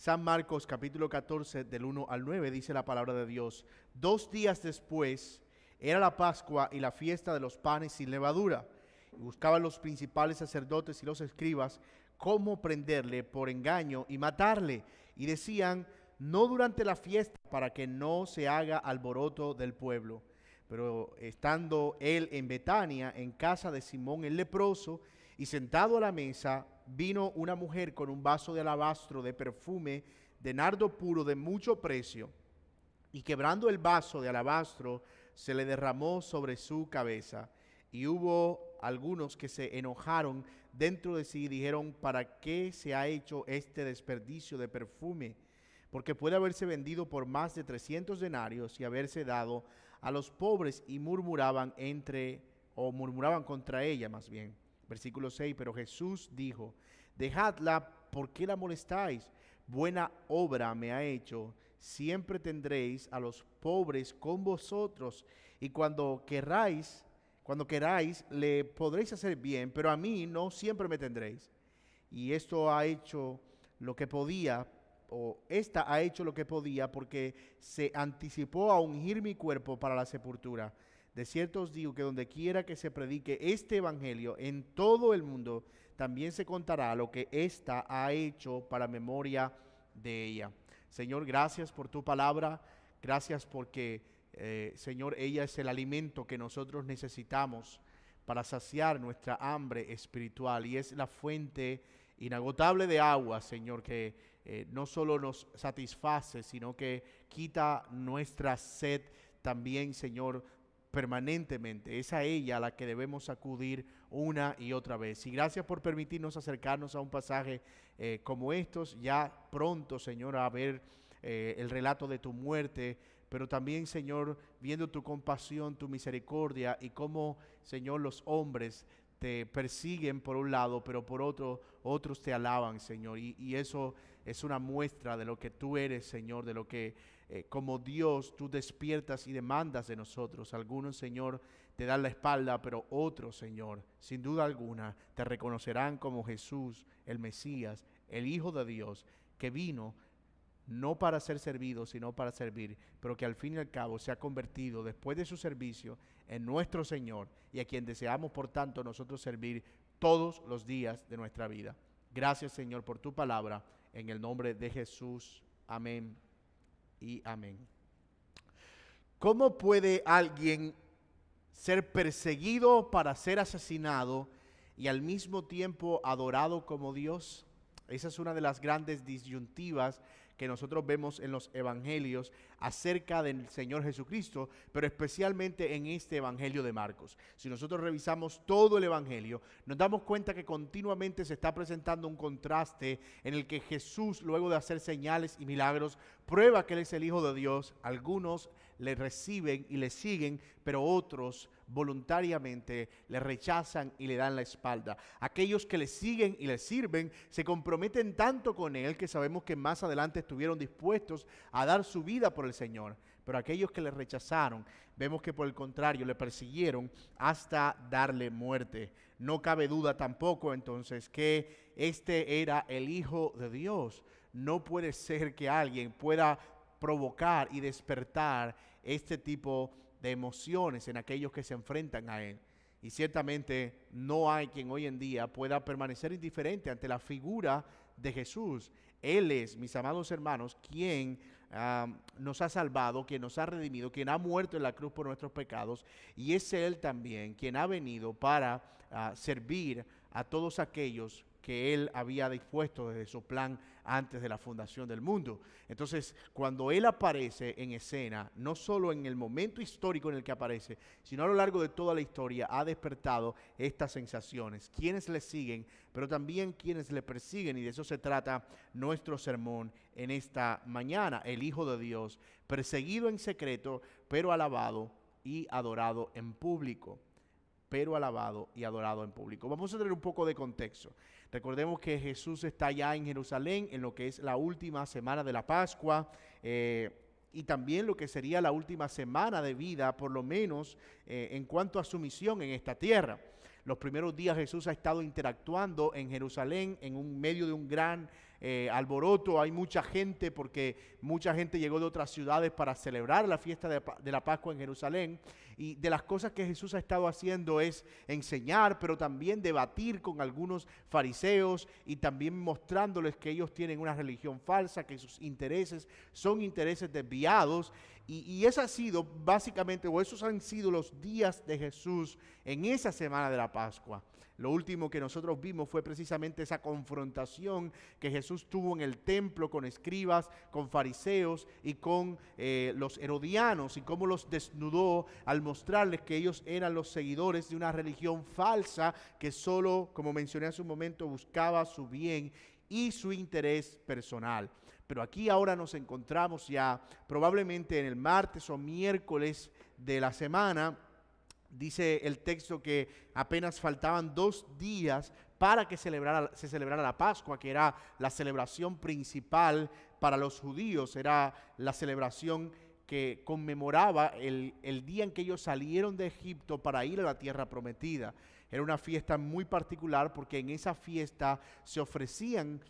San Marcos capítulo 14 del 1 al 9 dice la palabra de Dios. 2 días después era la Pascua y la fiesta de los panes sin levadura. Y buscaban los principales sacerdotes y los escribas cómo prenderle por engaño y matarle. Y decían, no durante la fiesta, para que no se haga alboroto del pueblo. Pero estando él en Betania, en casa de Simón el leproso, y sentado a la mesa, vino una mujer con un vaso de alabastro de perfume de nardo puro de mucho precio, y quebrando el vaso de alabastro, se le derramó sobre su cabeza. Y hubo algunos que se enojaron dentro de sí y dijeron, ¿para qué se ha hecho este desperdicio de perfume? Porque puede haberse vendido por más de 300 denarios y haberse dado a los pobres. Y murmuraban contra ella más bien. Versículo 6, pero Jesús dijo, dejadla, ¿por qué la molestáis? Buena obra me ha hecho. Siempre tendréis a los pobres con vosotros, y cuando queráis, le podréis hacer bien, pero a mí no siempre me tendréis. Y esto ha hecho lo que podía, o esta ha hecho lo que podía, porque se anticipó a ungir mi cuerpo para la sepultura. De cierto os digo que donde quiera que se predique este evangelio en todo el mundo, también se contará lo que ésta ha hecho para memoria de ella. Señor, gracias por tu palabra, gracias porque, Señor, ella es el alimento que nosotros necesitamos para saciar nuestra hambre espiritual, y es la fuente inagotable de agua, Señor, que no solo nos satisface, sino que quita nuestra sed también, Señor, permanentemente. Es a ella a la que debemos acudir una y otra vez. Y gracias por permitirnos acercarnos a un pasaje como estos, ya pronto, Señor, a ver el relato de tu muerte, pero también, Señor, viendo tu compasión, tu misericordia, y cómo, Señor, los hombres te persiguen por un lado, pero por otro, otros te alaban, Señor. Y eso es una muestra de lo que tú eres, Señor, de lo que como Dios tú despiertas y demandas de nosotros. Algunos, Señor, te dan la espalda, pero otros, Señor, sin duda alguna, te reconocerán como Jesús, el Mesías, el Hijo de Dios, que vino no para ser servido, sino para servir, pero que al fin y al cabo se ha convertido después de su servicio en nuestro Señor, y a quien deseamos por tanto nosotros servir todos los días de nuestra vida. Gracias, Señor, por tu palabra, en el nombre de Jesús. Amén y amén. ¿Cómo puede alguien ser perseguido para ser asesinado y al mismo tiempo adorado como Dios? Esa es una de las grandes disyuntivas que nosotros vemos en los evangelios acerca del Señor Jesucristo, pero especialmente en este evangelio de Marcos. Si nosotros revisamos todo el evangelio, nos damos cuenta que continuamente se está presentando un contraste en el que Jesús, luego de hacer señales y milagros, prueba que Él es el Hijo de Dios. Algunos le reciben y le siguen, pero otros voluntariamente le rechazan y le dan la espalda. Aquellos que le siguen y le sirven se comprometen tanto con Él que sabemos que más adelante estuvieron dispuestos a dar su vida por el Señor. Pero aquellos que le rechazaron, vemos que por el contrario le persiguieron hasta darle muerte. No cabe duda tampoco entonces que este era el Hijo de Dios. No puede ser que alguien pueda provocar y despertar este tipo de emociones en aquellos que se enfrentan a Él. Y ciertamente no hay quien hoy en día pueda permanecer indiferente ante la figura de Jesús. Él es, mis amados hermanos, quien nos ha salvado, quien nos ha redimido, quien ha muerto en la cruz por nuestros pecados, y es Él también quien ha venido para servir a todos aquellos que Él había dispuesto desde su plan antes de la fundación del mundo. Entonces, cuando Él aparece en escena, no solo en el momento histórico en el que aparece, sino a lo largo de toda la historia, ha despertado estas sensaciones. Quienes le siguen, pero también quienes le persiguen, y de eso se trata nuestro sermón en esta mañana. El Hijo de Dios, perseguido en secreto, pero alabado y adorado en público. Pero alabado y adorado en público. Vamos a tener un poco de contexto. Recordemos que Jesús está ya en Jerusalén en lo que es la última semana de la Pascua, y también lo que sería la última semana de vida, por lo menos en cuanto a su misión en esta tierra. Los primeros días Jesús ha estado interactuando en Jerusalén en medio de un gran alboroto, hay mucha gente porque mucha gente llegó de otras ciudades para celebrar la fiesta de la Pascua en Jerusalén. Y de las cosas que Jesús ha estado haciendo es enseñar, pero también debatir con algunos fariseos y también mostrándoles que ellos tienen una religión falsa, que sus intereses son intereses desviados. Y ese ha sido básicamente, o esos han sido los días de Jesús en esa semana de la Pascua. Lo último que nosotros vimos fue precisamente esa confrontación que Jesús tuvo en el templo con escribas, con fariseos y con los herodianos, y cómo los desnudó al mostrarles que ellos eran los seguidores de una religión falsa que solo, como mencioné hace un momento, buscaba su bien y su interés personal. Pero aquí ahora nos encontramos ya probablemente en el martes o miércoles de la semana. Dice el texto que apenas faltaban 2 días para que se celebrara la Pascua, que era la celebración principal para los judíos. Era la celebración que conmemoraba el día en que ellos salieron de Egipto para ir a la tierra prometida. Era una fiesta muy particular porque en esa fiesta se ofrecían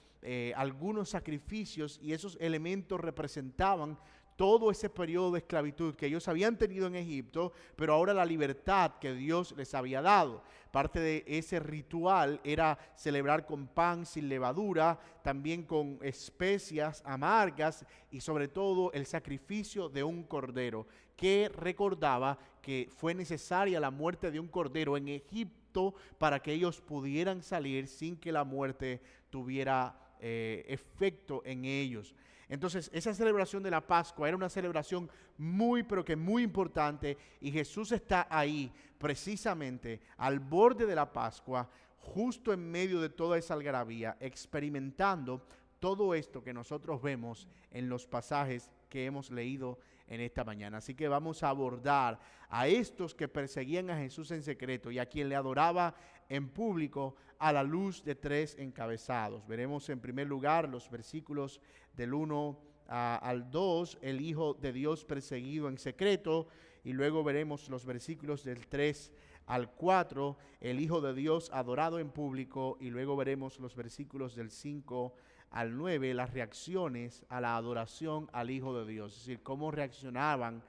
algunos sacrificios, y esos elementos representaban todo ese periodo de esclavitud que ellos habían tenido en Egipto, pero ahora la libertad que Dios les había dado. Parte de ese ritual era celebrar con pan sin levadura, también con especias amargas y sobre todo el sacrificio de un cordero, que recordaba que fue necesaria la muerte de un cordero en Egipto para que ellos pudieran salir sin que la muerte tuviera efecto en ellos. Entonces, esa celebración de la Pascua era una celebración muy, pero que muy importante, y Jesús está ahí, precisamente al borde de la Pascua, justo en medio de toda esa algarabía, experimentando todo esto que nosotros vemos en los pasajes que hemos leído en esta mañana. Así que vamos a abordar a estos que perseguían a Jesús en secreto y a quien le adoraba en público a la luz de 3 encabezados. Veremos en primer lugar los versículos del 1 al 2, el Hijo de Dios perseguido en secreto, y luego veremos los versículos del 3 al 4, el Hijo de Dios adorado en público, y luego veremos los versículos del 5 al 9, las reacciones a la adoración al Hijo de Dios, es decir, cómo reaccionaban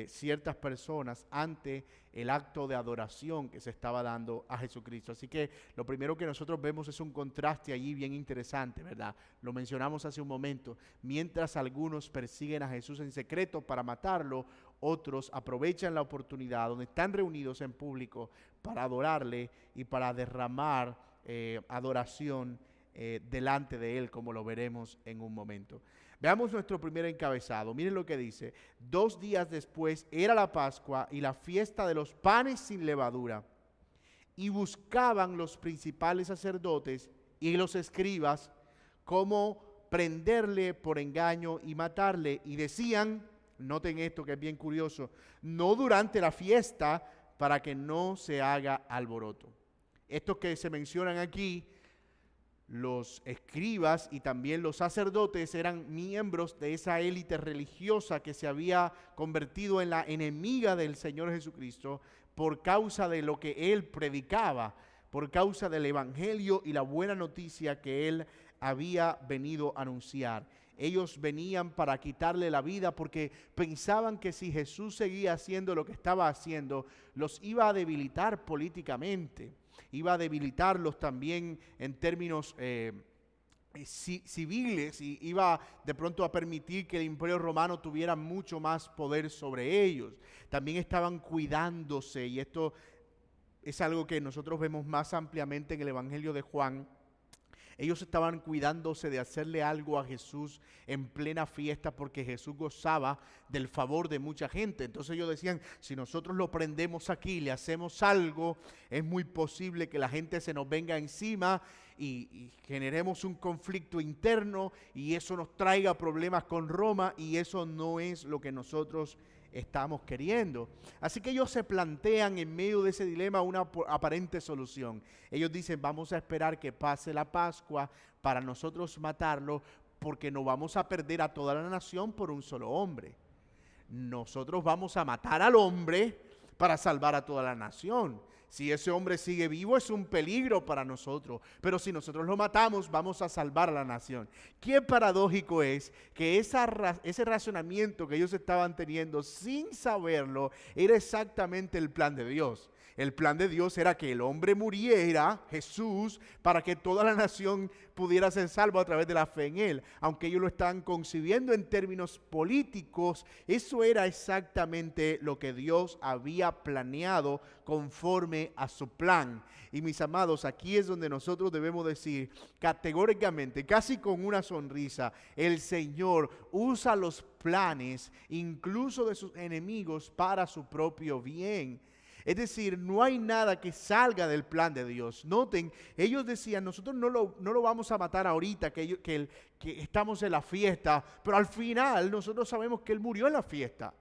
ciertas personas ante el acto de adoración que se estaba dando a Jesucristo. Así que lo primero que nosotros vemos es un contraste allí bien interesante, ¿verdad? Lo mencionamos hace un momento. Mientras algunos persiguen a Jesús en secreto para matarlo, otros aprovechan la oportunidad donde están reunidos en público para adorarle y para derramar adoración delante de él, como lo veremos en un momento. Veamos nuestro primer encabezado. Miren lo que dice. 2 días después era la Pascua y la fiesta de los panes sin levadura. Y buscaban los principales sacerdotes y los escribas cómo prenderle por engaño y matarle. Y decían, noten esto que es bien curioso, no durante la fiesta, para que no se haga alboroto. Estos que se mencionan aquí, los escribas y también los sacerdotes, eran miembros de esa élite religiosa que se había convertido en la enemiga del Señor Jesucristo por causa de lo que Él predicaba, por causa del evangelio y la buena noticia que Él había venido a anunciar. Ellos venían para quitarle la vida porque pensaban que si Jesús seguía haciendo lo que estaba haciendo, los iba a debilitar políticamente. Iba a debilitarlos también en términos civiles, y iba de pronto a permitir que el Imperio Romano tuviera mucho más poder sobre ellos. También estaban cuidándose, y esto es algo que nosotros vemos más ampliamente en el Evangelio de Juan. Ellos estaban cuidándose de hacerle algo a Jesús en plena fiesta porque Jesús gozaba del favor de mucha gente. Entonces ellos decían, si nosotros lo prendemos aquí, le hacemos algo, es muy posible que la gente se nos venga encima y generemos un conflicto interno y eso nos traiga problemas con Roma, y eso no es lo que nosotros estamos queriendo. Así que ellos se plantean en medio de ese dilema una aparente solución. Ellos dicen, vamos a esperar que pase la Pascua para nosotros matarlo, porque no vamos a perder a toda la nación por un solo hombre. Nosotros vamos a matar al hombre para salvar a toda la nación. Si ese hombre sigue vivo es un peligro para nosotros, pero si nosotros lo matamos vamos a salvar a la nación. Qué paradójico es que ese razonamiento que ellos estaban teniendo sin saberlo era exactamente el plan de Dios. El plan de Dios era que el hombre muriera, Jesús, para que toda la nación pudiera ser salva a través de la fe en Él. Aunque ellos lo estaban concibiendo en términos políticos, eso era exactamente lo que Dios había planeado conforme a su plan. Y mis amados, aquí es donde nosotros debemos decir categóricamente, casi con una sonrisa, el Señor usa los planes, incluso de sus enemigos, para su propio bien. Es decir, no hay nada que salga del plan de Dios. Noten, ellos decían, nosotros no lo vamos a matar ahorita, que estamos en la fiesta, pero al final nosotros sabemos que Él murió en la fiesta.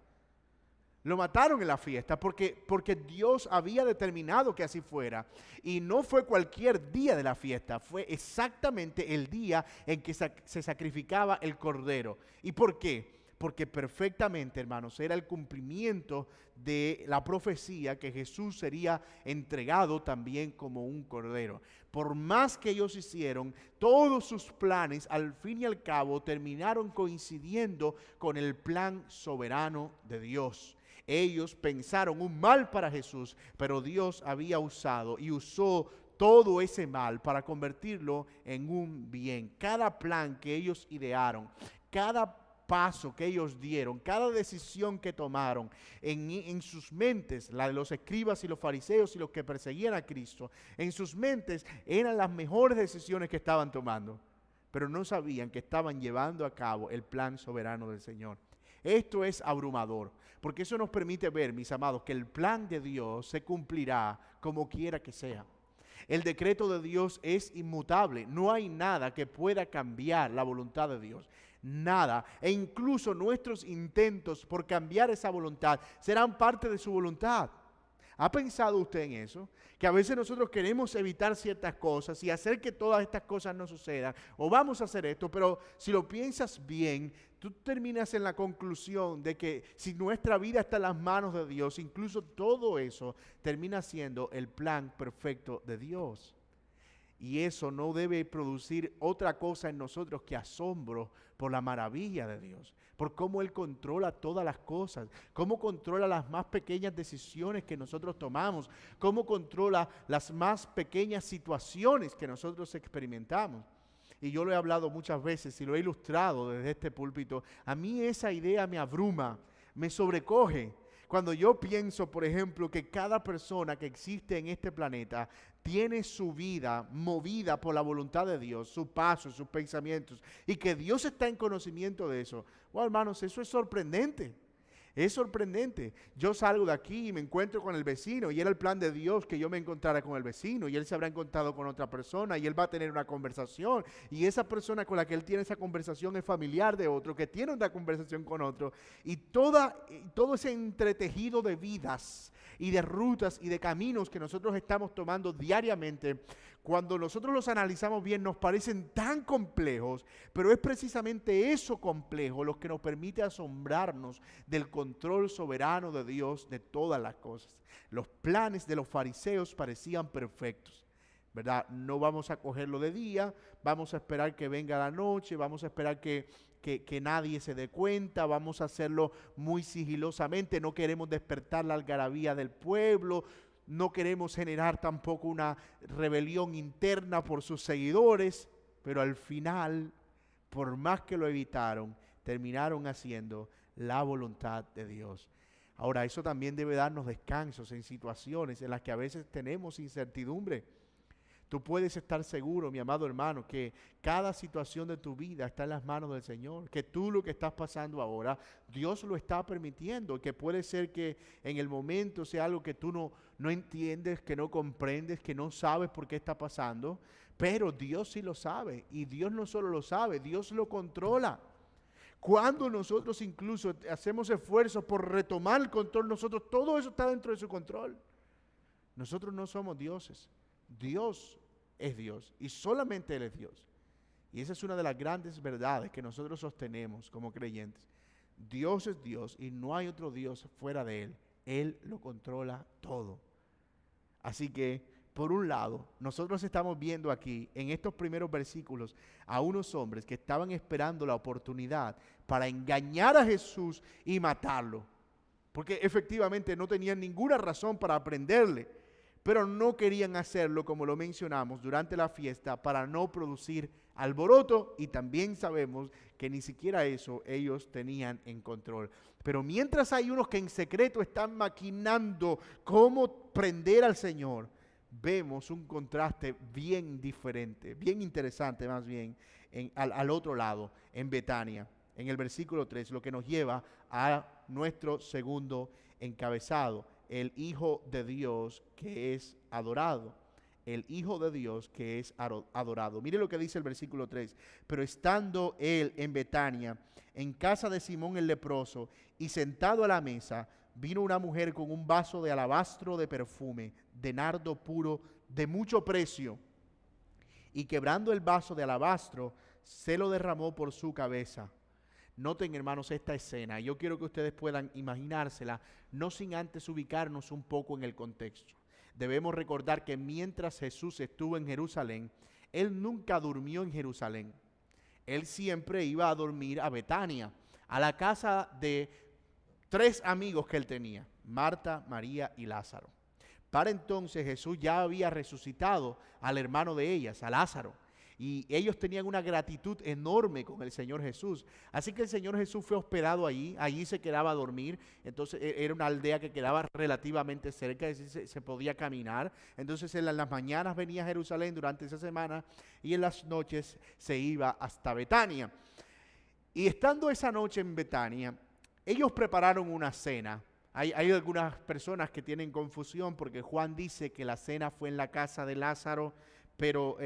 Lo mataron en la fiesta porque Dios había determinado que así fuera. Y no fue cualquier día de la fiesta, fue exactamente el día en que se sacrificaba el cordero. ¿Y por qué? Porque perfectamente, hermanos, era el cumplimiento de la profecía que Jesús sería entregado también como un cordero. Por más que ellos hicieron, todos sus planes al fin y al cabo terminaron coincidiendo con el plan soberano de Dios. Ellos pensaron un mal para Jesús, pero Dios había usado y usó todo ese mal para convertirlo en un bien. Cada plan que ellos idearon, cada paso que ellos dieron, cada decisión que tomaron en sus mentes, la de los escribas y los fariseos y los que perseguían a Cristo, en sus mentes eran las mejores decisiones que estaban tomando, pero no sabían que estaban llevando a cabo el plan soberano del Señor. Esto es abrumador, porque eso nos permite ver, mis amados, que el plan de Dios se cumplirá como quiera que sea. El decreto de Dios es inmutable, no hay nada que pueda cambiar la voluntad de Dios. Nada, e incluso nuestros intentos por cambiar esa voluntad serán parte de su voluntad. ¿Ha pensado usted en eso? Que a veces nosotros queremos evitar ciertas cosas y hacer que todas estas cosas no sucedan, o vamos a hacer esto, pero si lo piensas bien, tú terminas en la conclusión de que si nuestra vida está en las manos de Dios, incluso todo eso termina siendo el plan perfecto de Dios. Y eso no debe producir otra cosa en nosotros que asombro por la maravilla de Dios, por cómo Él controla todas las cosas, cómo controla las más pequeñas decisiones que nosotros tomamos, cómo controla las más pequeñas situaciones que nosotros experimentamos. Y yo lo he hablado muchas veces y lo he ilustrado desde este púlpito. A mí esa idea me abruma, me sobrecoge. Cuando yo pienso, por ejemplo, que cada persona que existe en este planeta tiene su vida movida por la voluntad de Dios, su paso, sus pensamientos, y que Dios está en conocimiento de eso. Bueno, hermanos, eso es sorprendente. Es sorprendente. Yo salgo de aquí y me encuentro con el vecino y era el plan de Dios que yo me encontrara con el vecino y él se habrá encontrado con otra persona y él va a tener una conversación y esa persona con la que él tiene esa conversación es familiar de otro que tiene otra conversación con otro y todo ese entretejido de vidas y de rutas y de caminos que nosotros estamos tomando diariamente, cuando nosotros los analizamos bien nos parecen tan complejos, pero es precisamente eso complejo lo que nos permite asombrarnos del control soberano de Dios de todas las cosas. Los planes de los fariseos parecían perfectos, ¿verdad? No vamos a cogerlo de día, vamos a esperar que venga la noche, vamos a esperar que nadie se dé cuenta, vamos a hacerlo muy sigilosamente, no queremos despertar la algarabía del pueblo, no queremos generar tampoco una rebelión interna por sus seguidores, pero al final, por más que lo evitaron, terminaron haciendo la voluntad de Dios. Ahora, eso también debe darnos descansos en situaciones en las que a veces tenemos incertidumbre. Tú puedes estar seguro, mi amado hermano, que cada situación de tu vida está en las manos del Señor, que tú lo que estás pasando ahora, Dios lo está permitiendo, que puede ser que en el momento sea algo que tú no entiendes, que no comprendes, que no sabes por qué está pasando, pero Dios sí lo sabe, y Dios no solo lo sabe, Dios lo controla. Cuando nosotros incluso hacemos esfuerzos por retomar el control, nosotros, todo eso está dentro de su control. Nosotros no somos dioses. Dios es Dios y solamente Él es Dios. Y esa es una de las grandes verdades que nosotros sostenemos como creyentes. Dios es Dios y no hay otro Dios fuera de Él. Él lo controla todo. Así que, por un lado, nosotros estamos viendo aquí, en estos primeros versículos, a unos hombres que estaban esperando la oportunidad para engañar a Jesús y matarlo. Porque efectivamente no tenían ninguna razón para prenderle, pero no querían hacerlo, como lo mencionamos, durante la fiesta para no producir alboroto, y también sabemos que ni siquiera eso ellos tenían en control. Pero mientras hay unos que en secreto están maquinando cómo prender al Señor, vemos un contraste bien diferente, bien interesante más bien, al otro lado, en Betania, en el versículo 3, lo que nos lleva a nuestro segundo encabezado, el Hijo de Dios que es adorado. El Hijo de Dios que es adorado. Mire lo que dice el versículo 3. Pero estando él en Betania, en casa de Simón el leproso, y sentado a la mesa, vino una mujer con un vaso de alabastro de perfume, de nardo puro, de mucho precio, y quebrando el vaso de alabastro, se lo derramó por su cabeza. Noten, hermanos, esta escena. Yo quiero que ustedes puedan imaginársela, no sin antes ubicarnos un poco en el contexto. Debemos recordar que mientras Jesús estuvo en Jerusalén, Él nunca durmió en Jerusalén. Él siempre iba a dormir a Betania, a la casa de 3 amigos que Él tenía, Marta, María y Lázaro. Para entonces Jesús ya había resucitado al hermano de ellas, a Lázaro. Y ellos tenían una gratitud enorme con el Señor Jesús. Así que el Señor Jesús fue hospedado allí se quedaba a dormir. Entonces era una aldea que quedaba relativamente cerca, es decir, se podía caminar. Entonces en las mañanas venía a Jerusalén durante esa semana y en las noches se iba hasta Betania. Y estando esa noche en Betania, ellos prepararon una cena. Hay algunas personas que tienen confusión porque Juan dice que la cena fue en la casa de Lázaro, pero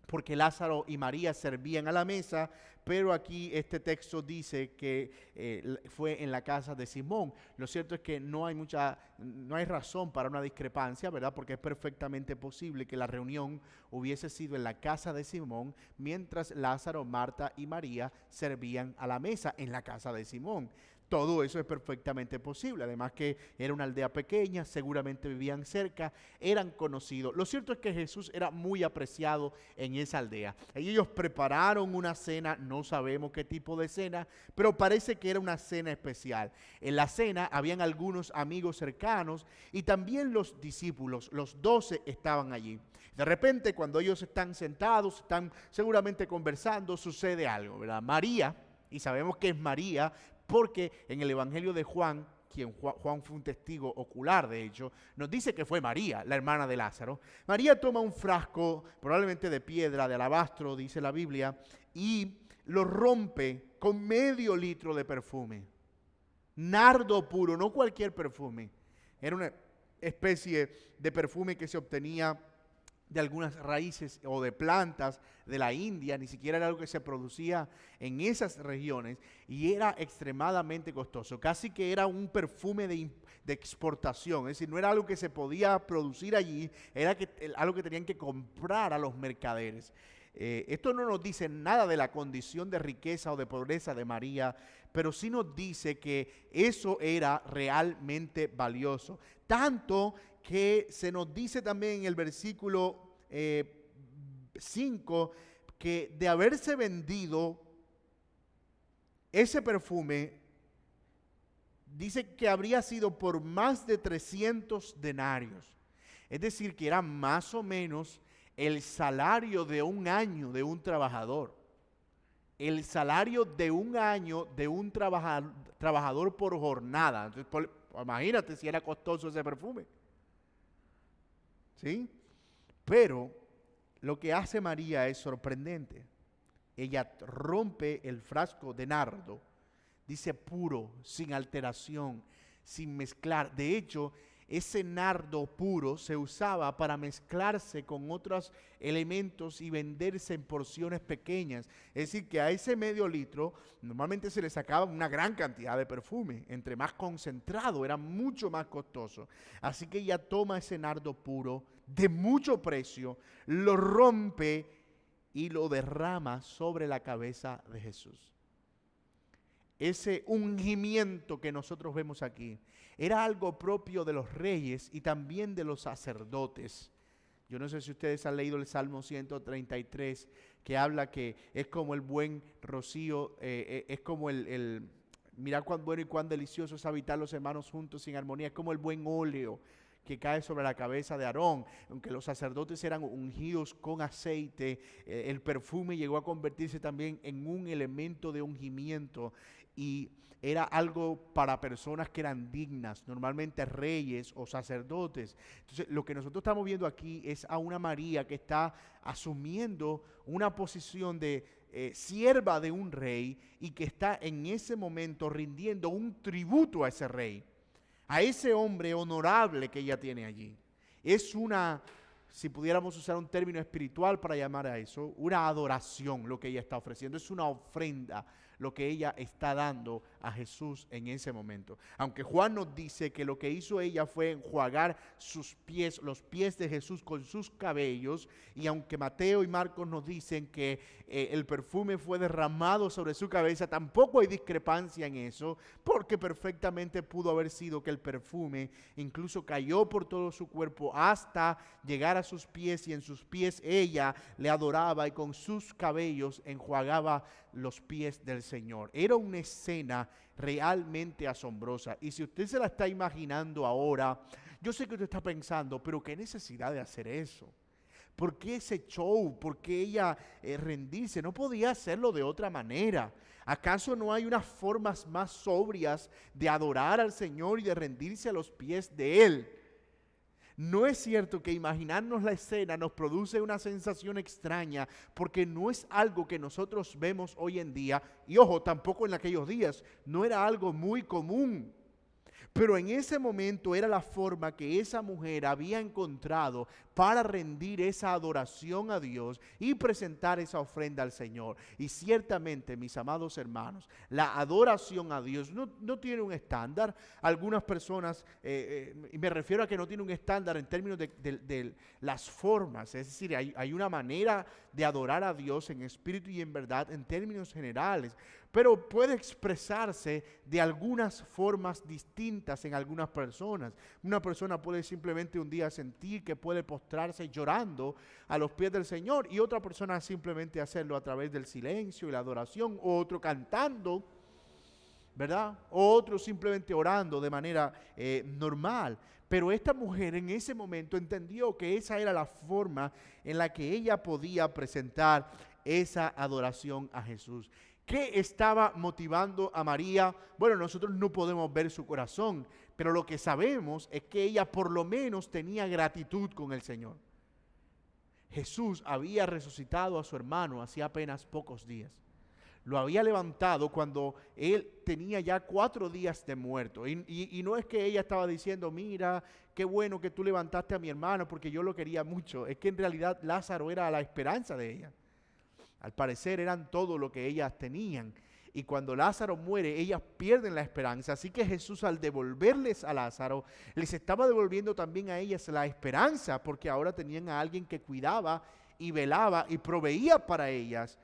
porque Lázaro y María servían a la mesa, pero aquí este texto dice que fue en la casa de Simón. Lo cierto es que no hay razón para una discrepancia, ¿verdad? Porque es perfectamente posible que la reunión hubiese sido en la casa de Simón, mientras Lázaro, Marta y María servían a la mesa en la casa de Simón. Todo eso es perfectamente posible, además que era una aldea pequeña, seguramente vivían cerca, eran conocidos. Lo cierto es que Jesús era muy apreciado en esa aldea. Ellos prepararon una cena, no sabemos qué tipo de cena, pero parece que era una cena especial. En la cena habían algunos amigos cercanos y también los discípulos, los 12 estaban allí. De repente, cuando ellos están sentados, están seguramente conversando, sucede algo, ¿verdad? María, y sabemos que es María, porque en el Evangelio de Juan, Juan fue un testigo ocular de hecho, nos dice que fue María, la hermana de Lázaro. María toma un frasco, probablemente de piedra, de alabastro, dice la Biblia, y lo rompe con medio litro de perfume. Nardo puro, no cualquier perfume. Era una especie de perfume que se obtenía de algunas raíces o de plantas de la India, ni siquiera era algo que se producía en esas regiones y era extremadamente costoso, casi que era un perfume de exportación, es decir, no era algo que se podía producir allí, era algo que tenían que comprar a los mercaderes. Esto no nos dice nada de la condición de riqueza o de pobreza de María, pero sí nos dice que eso era realmente valioso, tanto que se nos dice también en el versículo 5 que de haberse vendido ese perfume, dice que habría sido por más de 300 denarios. Es decir, que era más o menos el salario de un año de un trabajador. El salario de un año de un trabajador por jornada. Entonces, imagínate si era costoso ese perfume. ¿Sí? Pero lo que hace María es sorprendente. Ella rompe el frasco de nardo, dice puro, sin alteración, sin mezclar. De hecho, ese nardo puro se usaba para mezclarse con otros elementos y venderse en porciones pequeñas. Es decir, que a ese medio litro normalmente se le sacaba una gran cantidad de perfume. Entre más concentrado, era mucho más costoso. Así que ella toma ese nardo puro de mucho precio, lo rompe y lo derrama sobre la cabeza de Jesús. ese ungimiento que nosotros vemos aquí, era algo propio de los reyes y también de los sacerdotes. Yo no sé si ustedes han leído el Salmo 133, que habla que es como el buen rocío, es como mirad cuán bueno y cuán delicioso es habitar los hermanos juntos sin armonía, es como el buen óleo que cae sobre la cabeza de Aarón. Aunque los sacerdotes eran ungidos con aceite, el perfume llegó a convertirse también en un elemento de ungimiento y era algo para personas que eran dignas, normalmente reyes o sacerdotes. Entonces, lo que nosotros estamos viendo aquí es a una María que está asumiendo una posición de sierva de un rey y que está en ese momento rindiendo un tributo a ese rey, a ese hombre honorable que ella tiene allí. Es una, si pudiéramos usar un término espiritual para llamar a eso, una adoración lo que ella está ofreciendo, es una ofrenda lo que ella está dando a Jesús en ese momento. Aunque Juan nos dice que lo que hizo ella fue enjuagar sus pies, los pies de Jesús con sus cabellos, y aunque Mateo y Marcos nos dicen que el perfume fue derramado sobre su cabeza, tampoco hay discrepancia en eso, porque perfectamente pudo haber sido que el perfume incluso cayó por todo su cuerpo hasta llegar a sus pies, y en sus pies ella le adoraba y con sus cabellos enjuagaba los pies del Señor. Era una escena realmente asombrosa, y si usted se la está imaginando ahora, yo sé que usted está pensando, pero qué necesidad de hacer eso. ¿Por qué ese show? ¿Por qué ella rendirse? No podía hacerlo de otra manera. ¿Acaso no hay unas formas más sobrias de adorar al Señor y de rendirse a los pies de Él? No es cierto que imaginarnos la escena nos produce una sensación extraña, porque no es algo que nosotros vemos hoy en día, y ojo, tampoco en aquellos días, no era algo muy común. Pero en ese momento era la forma que esa mujer había encontrado para rendir esa adoración a Dios y presentar esa ofrenda al Señor. Y ciertamente, mis amados hermanos, la adoración a Dios no tiene un estándar. Algunas personas, y me refiero a que no tiene un estándar en términos de las formas. Es decir, hay una manera de adorar a Dios en espíritu y en verdad en términos generales, pero puede expresarse de algunas formas distintas en algunas personas. Una persona puede simplemente un día sentir que puede postrarse llorando a los pies del Señor, y otra persona simplemente hacerlo a través del silencio y la adoración, o otro cantando, ¿verdad? O otro simplemente orando de manera normal. Pero esta mujer en ese momento entendió que esa era la forma en la que ella podía presentar esa adoración a Jesús. ¿Qué estaba motivando a María? Bueno, nosotros no podemos ver su corazón, pero lo que sabemos es que ella por lo menos tenía gratitud con el Señor. Jesús había resucitado a su hermano hacía apenas pocos días. Lo había levantado cuando él tenía ya 4 días de muerto. Y no es que ella estaba diciendo, mira, qué bueno que tú levantaste a mi hermano porque yo lo quería mucho. Es que en realidad Lázaro era la esperanza de ella. Al parecer eran todo lo que ellas tenían. Y cuando Lázaro muere, ellas pierden la esperanza. Así que Jesús, al devolverles a Lázaro, les estaba devolviendo también a ellas la esperanza, porque ahora tenían a alguien que cuidaba y velaba y proveía para ellas.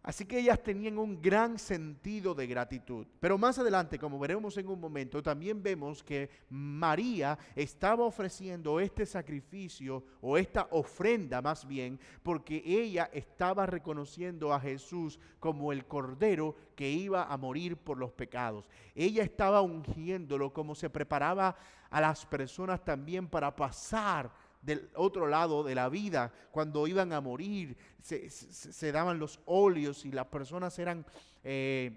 Así que ellas tenían un gran sentido de gratitud. Pero más adelante, como veremos en un momento, también vemos que María estaba ofreciendo este sacrificio, o esta ofrenda más bien, porque ella estaba reconociendo a Jesús como el Cordero que iba a morir por los pecados. Ella estaba ungiéndolo como se preparaba a las personas también para pasar del otro lado de la vida. Cuando iban a morir, se daban los óleos y las personas se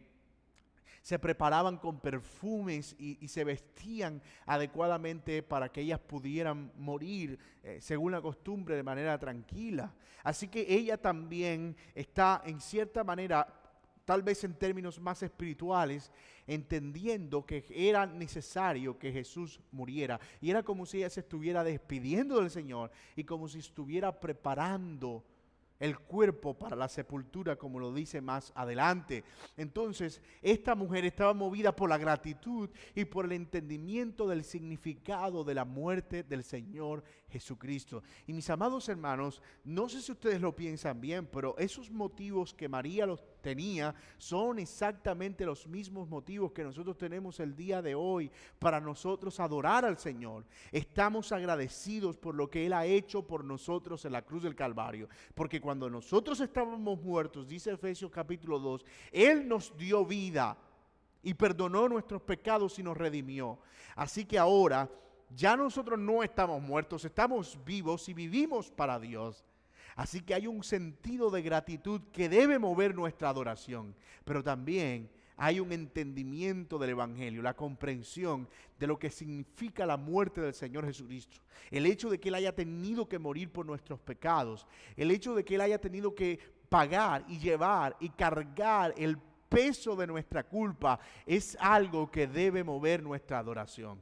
preparaban con perfumes y se vestían adecuadamente para que ellas pudieran morir según la costumbre, de manera tranquila. Así que ella también está en cierta manera, tal vez en términos más espirituales, entendiendo que era necesario que Jesús muriera. Y era como si ella se estuviera despidiendo del Señor y como si estuviera preparando el cuerpo para la sepultura, como lo dice más adelante. Entonces, esta mujer estaba movida por la gratitud y por el entendimiento del significado de la muerte del Señor Jesucristo. Y mis amados hermanos, no sé si ustedes lo piensan bien, pero esos motivos que María los tenía son exactamente los mismos motivos que nosotros tenemos el día de hoy para nosotros adorar al Señor. Estamos agradecidos por lo que Él ha hecho por nosotros en la cruz del Calvario, porque cuando nosotros estábamos muertos, dice Efesios capítulo 2, Él nos dio vida y perdonó nuestros pecados y nos redimió. Así que ahora ya nosotros no estamos muertos, estamos vivos y vivimos para Dios. Así que hay un sentido de gratitud que debe mover nuestra adoración, pero también hay un entendimiento del Evangelio, la comprensión de lo que significa la muerte del Señor Jesucristo. El hecho de que Él haya tenido que morir por nuestros pecados, el hecho de que Él haya tenido que pagar y llevar y cargar el peso de nuestra culpa es algo que debe mover nuestra adoración.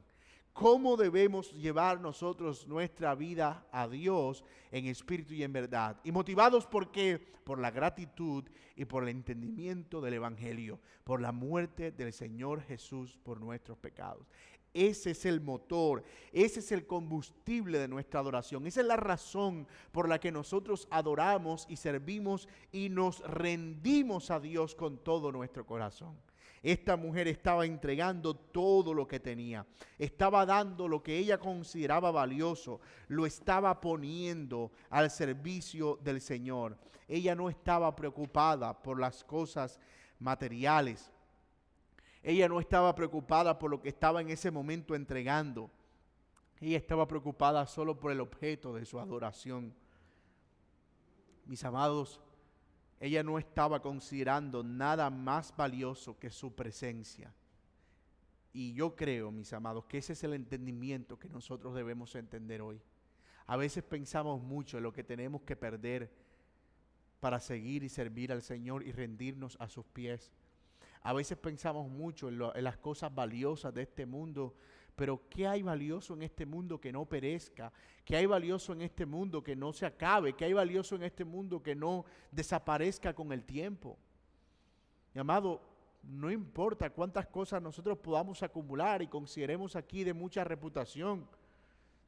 ¿Cómo debemos llevar nosotros nuestra vida a Dios en espíritu y en verdad? Y motivados ¿por qué? Por la gratitud y por el entendimiento del Evangelio, por la muerte del Señor Jesús por nuestros pecados. Ese es el motor, ese es el combustible de nuestra adoración. Esa es la razón por la que nosotros adoramos y servimos y nos rendimos a Dios con todo nuestro corazón. Esta mujer estaba entregando todo lo que tenía, estaba dando lo que ella consideraba valioso, lo estaba poniendo al servicio del Señor. Ella no estaba preocupada por las cosas materiales, ella no estaba preocupada por lo que estaba en ese momento entregando, ella estaba preocupada solo por el objeto de su adoración. Mis amados, ella no estaba considerando nada más valioso que su presencia. Y yo creo, mis amados, que ese es el entendimiento que nosotros debemos entender hoy. A veces pensamos mucho en lo que tenemos que perder para seguir y servir al Señor y rendirnos a sus pies. A veces pensamos mucho en las cosas valiosas de este mundo, pero ¿qué hay valioso en este mundo que no perezca? ¿Qué hay valioso en este mundo que no se acabe? ¿Qué hay valioso en este mundo que no desaparezca con el tiempo? Mi amado, no importa cuántas cosas nosotros podamos acumular y consideremos aquí de mucha reputación.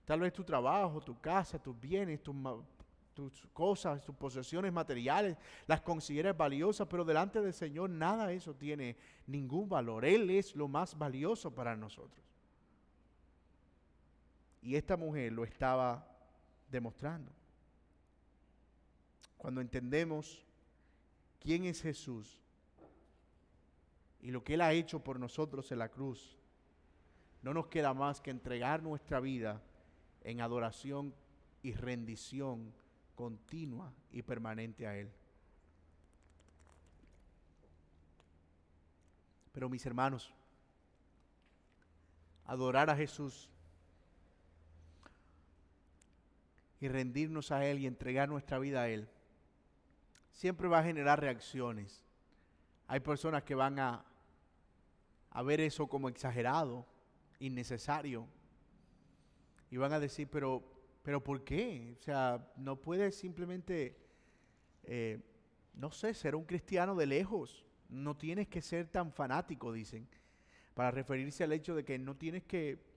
Tal vez tu trabajo, tu casa, tus bienes, tus cosas, tus posesiones materiales, las consideres valiosas, pero delante del Señor nada de eso tiene ningún valor. Él es lo más valioso para nosotros. Y esta mujer lo estaba demostrando. Cuando entendemos quién es Jesús y lo que Él ha hecho por nosotros en la cruz, no nos queda más que entregar nuestra vida en adoración y rendición continua y permanente a Él. Pero mis hermanos, adorar a Jesús y rendirnos a Él y entregar nuestra vida a Él siempre va a generar reacciones. Hay personas que van a ver eso como exagerado, innecesario, y van a decir, pero ¿por qué? O sea, no puedes simplemente, no sé, ser un cristiano de lejos. No tienes que ser tan fanático, dicen, para referirse al hecho de que no tienes que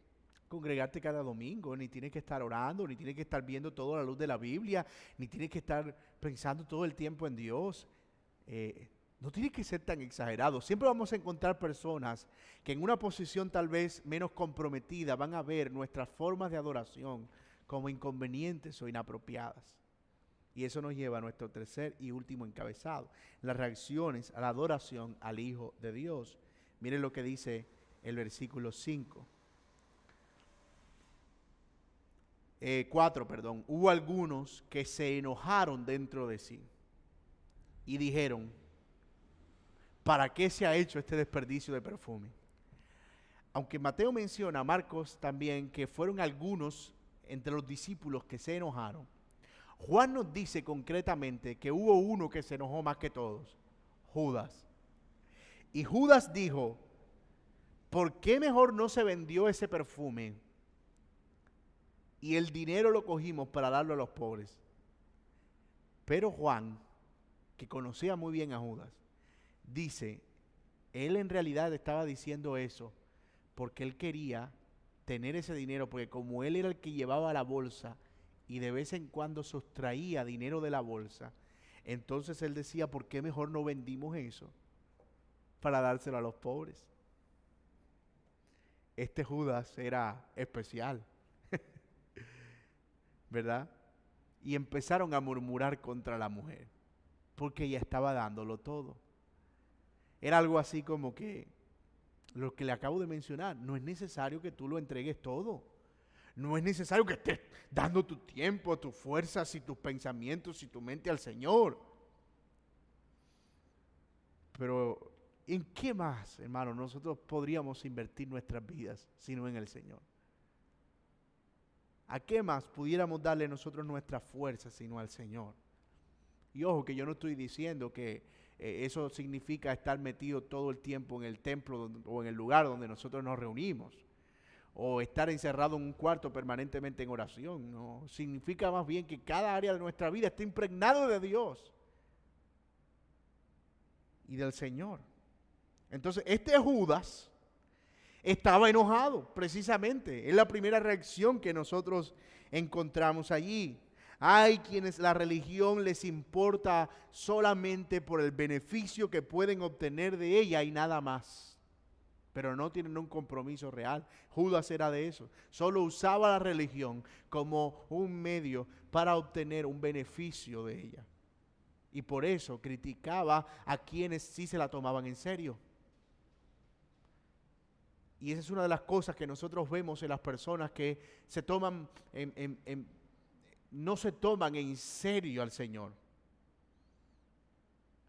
congregarte cada domingo, ni tienes que estar orando, ni tienes que estar viendo toda la luz de la Biblia, ni tienes que estar pensando todo el tiempo en Dios. No tienes que ser tan exagerado. Siempre vamos a encontrar personas que en una posición tal vez menos comprometida van a ver nuestras formas de adoración como inconvenientes o inapropiadas. Y eso nos lleva a nuestro tercer y último encabezado, las reacciones a la adoración al Hijo de Dios. Miren lo que dice el versículo 4. Hubo algunos que se enojaron dentro de sí y dijeron, ¿para qué se ha hecho este desperdicio de perfume? Aunque Mateo menciona, Marcos también, que fueron algunos entre los discípulos que se enojaron, Juan nos dice concretamente que hubo uno que se enojó más que todos, Judas. Y Judas dijo, ¿por qué mejor no se vendió ese perfume y el dinero lo cogimos para darlo a los pobres? Pero Juan, que conocía muy bien a Judas, dice, él en realidad estaba diciendo eso porque él quería tener ese dinero, porque como él era el que llevaba la bolsa y de vez en cuando sustraía dinero de la bolsa, entonces él decía, ¿por qué mejor no vendimos eso para dárselo a los pobres? Este Judas era especial, ¿verdad? Y empezaron a murmurar contra la mujer, porque ella estaba dándolo todo. Era algo así como que, lo que le acabo de mencionar, no es necesario que tú lo entregues todo. No es necesario que estés dando tu tiempo, tus fuerzas y tus pensamientos y tu mente al Señor. Pero, ¿en qué más, hermano, nosotros podríamos invertir nuestras vidas sino en el Señor? ¿A qué más pudiéramos darle nosotros nuestra fuerza sino al Señor? Y ojo, que yo no estoy diciendo que eso significa estar metido todo el tiempo en el templo o en el lugar donde nosotros nos reunimos, o estar encerrado en un cuarto permanentemente en oración. No, significa más bien que cada área de nuestra vida esté impregnado de Dios y del Señor. Entonces, este Judas estaba enojado, precisamente. Es la primera reacción que nosotros encontramos allí. Hay quienes la religión les importa solamente por el beneficio que pueden obtener de ella y nada más, pero no tienen un compromiso real. Judas era de eso. Solo usaba la religión como un medio para obtener un beneficio de ella. Y por eso criticaba a quienes sí se la tomaban en serio. Y esa es una de las cosas que nosotros vemos en las personas que se toman no se toman en serio al Señor,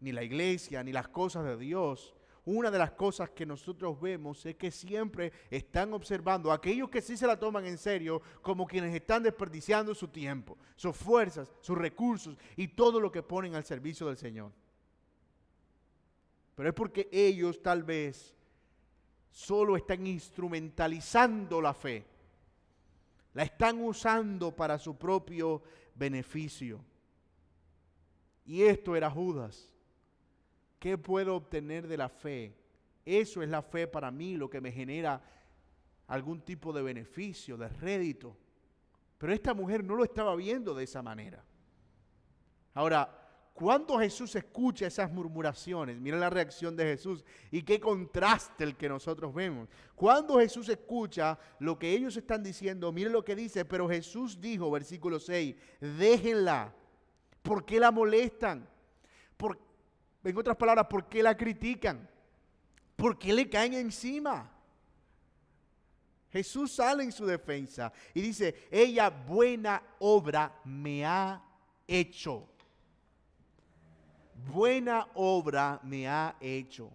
ni la iglesia, ni las cosas de Dios. Una de las cosas que nosotros vemos es que siempre están observando a aquellos que sí se la toman en serio como quienes están desperdiciando su tiempo, sus fuerzas, sus recursos y todo lo que ponen al servicio del Señor. Pero es porque ellos tal vez solo están instrumentalizando la fe. La están usando para su propio beneficio. Y esto era Judas. ¿Qué puedo obtener de la fe? Eso es la fe para mí, lo que me genera algún tipo de beneficio, de rédito. Pero esta mujer no lo estaba viendo de esa manera. Ahora, cuando Jesús escucha esas murmuraciones, miren la reacción de Jesús y qué contraste el que nosotros vemos. Cuando Jesús escucha lo que ellos están diciendo, miren lo que dice, pero Jesús dijo, versículo 6, déjenla. ¿Por qué la molestan? En otras palabras, ¿por qué la critican? ¿Por qué le caen encima? Jesús sale en su defensa y dice, ella buena obra me ha hecho. Buena obra me ha hecho.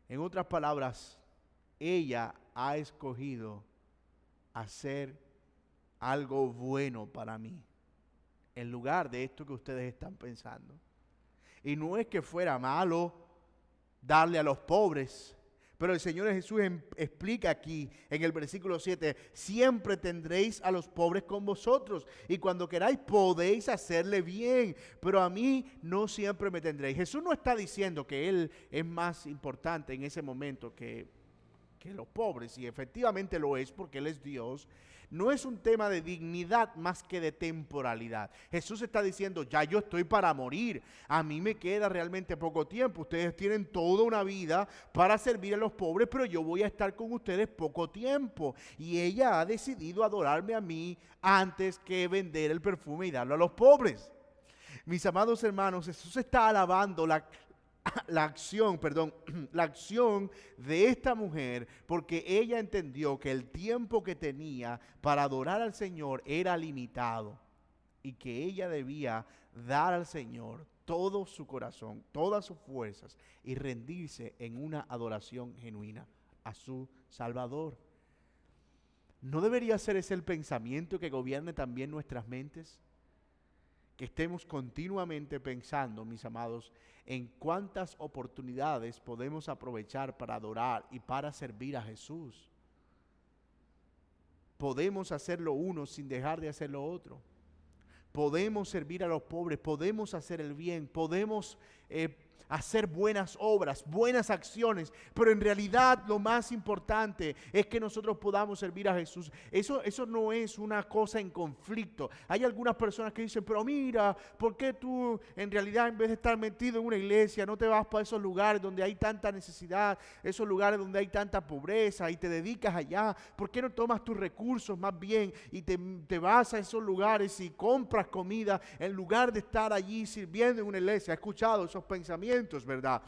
En otras palabras, ella ha escogido hacer algo bueno para mí, en lugar de esto que ustedes están pensando. Y no es que fuera malo darle a los pobres, pero el Señor Jesús explica aquí en el versículo 7, siempre tendréis a los pobres con vosotros y cuando queráis podéis hacerle bien, pero a mí no siempre me tendréis. Jesús no está diciendo que Él es más importante en ese momento que los pobres, y efectivamente lo es porque Él es Dios. No es un tema de dignidad más que de temporalidad. Jesús está diciendo, ya yo estoy para morir, a mí me queda realmente poco tiempo, ustedes tienen toda una vida para servir a los pobres, pero yo voy a estar con ustedes poco tiempo, y ella ha decidido adorarme a mí antes que vender el perfume y darlo a los pobres. Mis amados hermanos, Jesús está alabando la acción de esta mujer, porque ella entendió que el tiempo que tenía para adorar al Señor era limitado y que ella debía dar al Señor todo su corazón, todas sus fuerzas y rendirse en una adoración genuina a su Salvador. ¿No debería ser ese el pensamiento que gobierne también nuestras mentes? Que estemos continuamente pensando, mis amados, en cuántas oportunidades podemos aprovechar para adorar y para servir a Jesús. Podemos hacer lo uno sin dejar de hacer lo otro. podemos servir a los pobres, podemos hacer el bien, podemos hacer buenas obras, buenas acciones, pero en realidad lo más importante es que nosotros podamos servir a Jesús. Eso no es una cosa en conflicto. Hay algunas personas que dicen, pero mira, ¿por qué tú en realidad en vez de estar metido en una iglesia no te vas para esos lugares donde hay tanta necesidad, esos lugares donde hay tanta pobreza y te dedicas allá? ¿Por qué no tomas tus recursos más bien y te vas a esos lugares y compras comida en lugar de estar allí sirviendo en una iglesia? ¿Has escuchado esos pensamientos, verdad?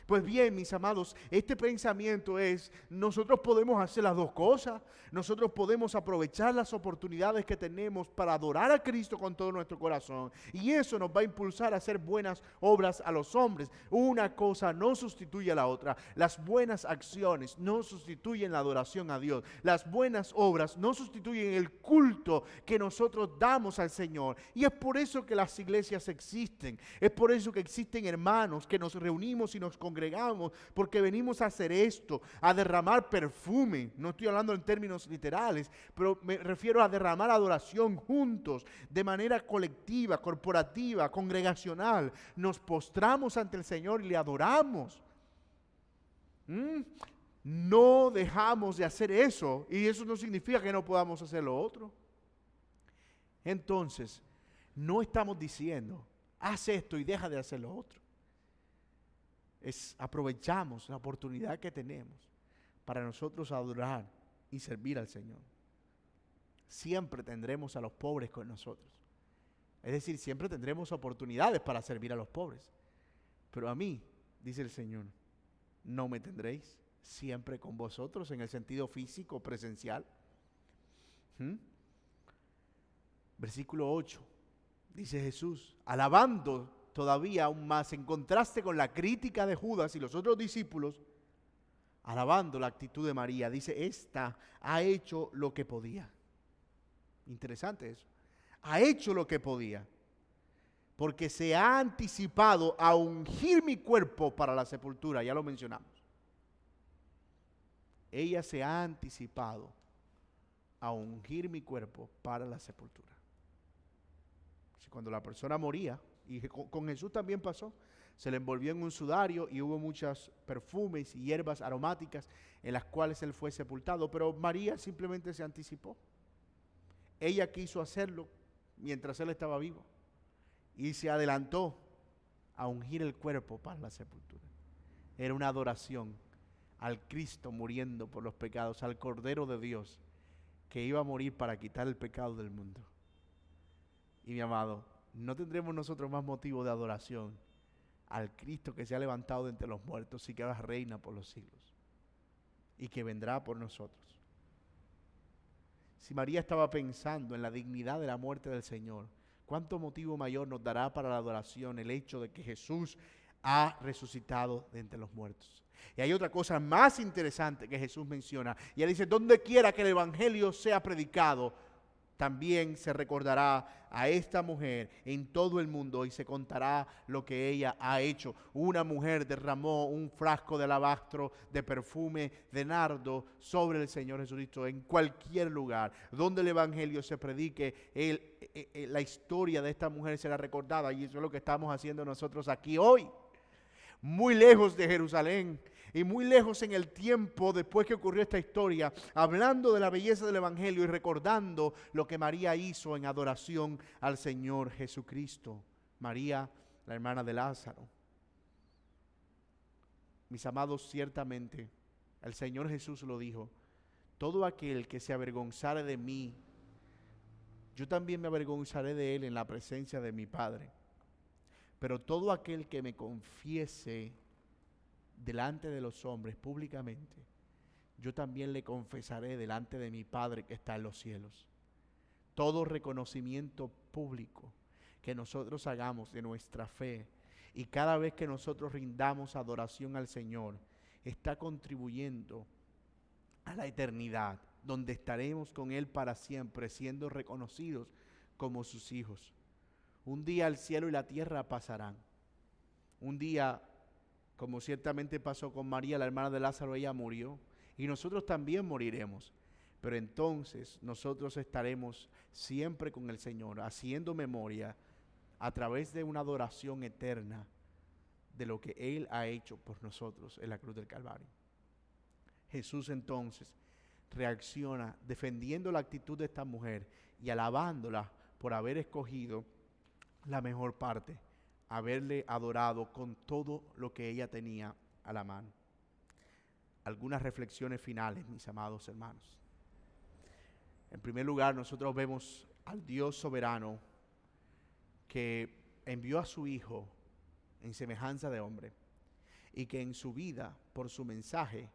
Pues bien, mis amados, este pensamiento es, nosotros podemos hacer las dos cosas. Nosotros podemos aprovechar las oportunidades que tenemos para adorar a Cristo con todo nuestro corazón. Y eso nos va a impulsar a hacer buenas obras a los hombres. Una cosa no sustituye a la otra. Las buenas acciones no sustituyen la adoración a Dios. Las buenas obras no sustituyen el culto que nosotros damos al Señor. Y es por eso que las iglesias existen. Es por eso que existen hermanos que nos reunimos y nos congregamos, porque venimos a hacer esto, a derramar perfume. No estoy hablando en términos literales, pero me refiero a derramar adoración juntos, de manera colectiva, corporativa, congregacional. Nos postramos ante el Señor y le adoramos. No dejamos de hacer eso, y eso no significa que no podamos hacer lo otro. Entonces, no estamos diciendo, haz esto y deja de hacer lo otro. Aprovechamos la oportunidad que tenemos para nosotros adorar y servir al Señor. Siempre tendremos a los pobres con nosotros. Es decir, siempre tendremos oportunidades para servir a los pobres. Pero a mí, dice el Señor, no me tendréis siempre con vosotros en el sentido físico, presencial. Versículo 8, dice Jesús, alabando todavía aún más, en contraste con la crítica de Judas y los otros discípulos, alabando la actitud de María, dice, esta ha hecho lo que podía. Interesante eso. Ha hecho lo que podía, porque se ha anticipado a ungir mi cuerpo para la sepultura, ya lo mencionamos. Ella se ha anticipado a ungir mi cuerpo para la sepultura. Cuando la persona moría, y con Jesús también pasó, se le envolvió en un sudario y hubo muchos perfumes y hierbas aromáticas en las cuales él fue sepultado, pero María simplemente se anticipó. Ella quiso hacerlo mientras él estaba vivo y se adelantó a ungir el cuerpo para la sepultura. Era una adoración al Cristo muriendo por los pecados, al Cordero de Dios que iba a morir para quitar el pecado del mundo. Y mi amado, ¿no tendremos nosotros más motivo de adoración al Cristo que se ha levantado de entre los muertos y que ahora reina por los siglos y que vendrá por nosotros? Si María estaba pensando en la dignidad de la muerte del Señor, ¿cuánto motivo mayor nos dará para la adoración el hecho de que Jesús ha resucitado de entre los muertos? Y hay otra cosa más interesante que Jesús menciona, y él dice, donde quiera que el evangelio sea predicado, también se recordará a esta mujer en todo el mundo y se contará lo que ella ha hecho. Una mujer derramó un frasco de alabastro de perfume de nardo sobre el Señor Jesucristo. En cualquier lugar donde el evangelio se predique, la historia de esta mujer será recordada, y eso es lo que estamos haciendo nosotros aquí hoy. Muy lejos de Jerusalén y muy lejos en el tiempo después que ocurrió esta historia, hablando de la belleza del evangelio y recordando lo que María hizo en adoración al Señor Jesucristo. María, la hermana de Lázaro. Mis amados, ciertamente el Señor Jesús lo dijo: todo aquel que se avergonzare de mí, yo también me avergonzaré de él en la presencia de mi Padre. Pero todo aquel que me confiese delante de los hombres públicamente, yo también le confesaré delante de mi Padre que está en los cielos. Todo reconocimiento público que nosotros hagamos de nuestra fe, y cada vez que nosotros rindamos adoración al Señor, está contribuyendo a la eternidad, donde estaremos con Él para siempre, siendo reconocidos como sus hijos. Un día el cielo y la tierra pasarán. Un día, como ciertamente pasó con María, la hermana de Lázaro, ella murió. Y nosotros también moriremos. Pero entonces nosotros estaremos siempre con el Señor, haciendo memoria a través de una adoración eterna de lo que Él ha hecho por nosotros en la cruz del Calvario. Jesús entonces reacciona defendiendo la actitud de esta mujer y alabándola por haber escogido la mejor parte, haberle adorado con todo lo que ella tenía a la mano. Algunas reflexiones finales, mis amados hermanos. En primer lugar, nosotros vemos al Dios soberano que envió a su Hijo en semejanza de hombre y que en su vida, por su mensaje,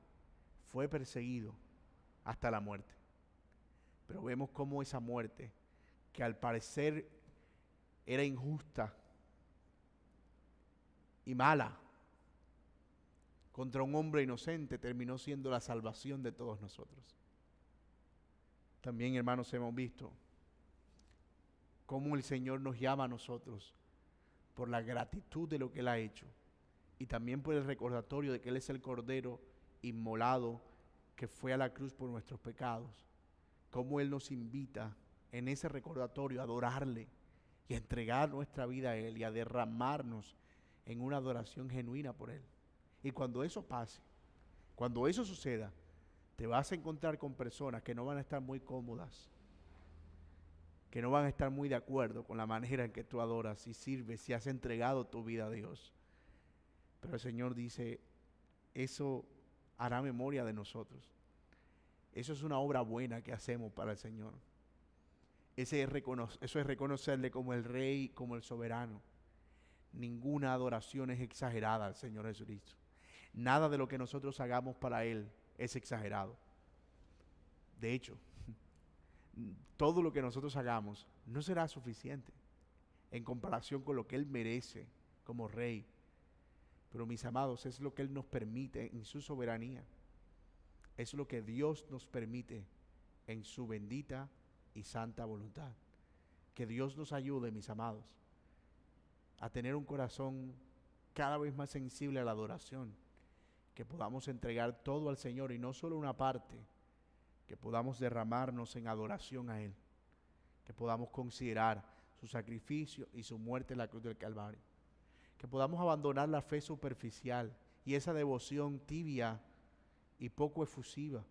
fue perseguido hasta la muerte. Pero vemos cómo esa muerte, que al parecer era injusta y mala, contra un hombre inocente, terminó siendo la salvación de todos nosotros. También, hermanos, hemos visto cómo el Señor nos llama a nosotros por la gratitud de lo que Él ha hecho y también por el recordatorio de que Él es el Cordero inmolado que fue a la cruz por nuestros pecados. Cómo Él nos invita en ese recordatorio a adorarle y a entregar nuestra vida a Él y a derramarnos en una adoración genuina por Él. Y cuando eso pase, cuando eso suceda, te vas a encontrar con personas que no van a estar muy cómodas, que no van a estar muy de acuerdo con la manera en que tú adoras y sirves y has entregado tu vida a Dios. Pero el Señor dice, eso hará memoria de nosotros. Eso es una obra buena que hacemos para el Señor. Eso es reconocerle como el Rey, como el soberano. Ninguna adoración es exagerada al Señor Jesucristo. Nada de lo que nosotros hagamos para Él es exagerado. De hecho, todo lo que nosotros hagamos no será suficiente en comparación con lo que Él merece como Rey. Pero mis amados, es lo que Él nos permite en su soberanía. Es lo que Dios nos permite en su bendita y santa voluntad. Que Dios nos ayude, mis amados, a tener un corazón cada vez más sensible a la adoración. Que podamos entregar todo al Señor y no solo una parte. Que podamos derramarnos en adoración a Él. Que podamos considerar su sacrificio y su muerte en la cruz del Calvario. Que podamos abandonar la fe superficial y esa devoción tibia y poco efusiva.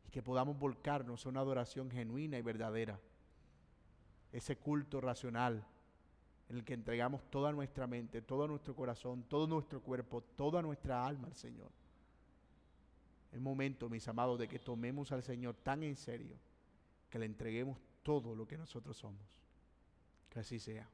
Y que podamos volcarnos a una adoración genuina y verdadera. Ese culto racional en el que entregamos toda nuestra mente, todo nuestro corazón, todo nuestro cuerpo, toda nuestra alma al Señor. Es momento, mis amados, de que tomemos al Señor tan en serio que le entreguemos todo lo que nosotros somos. Que así sea.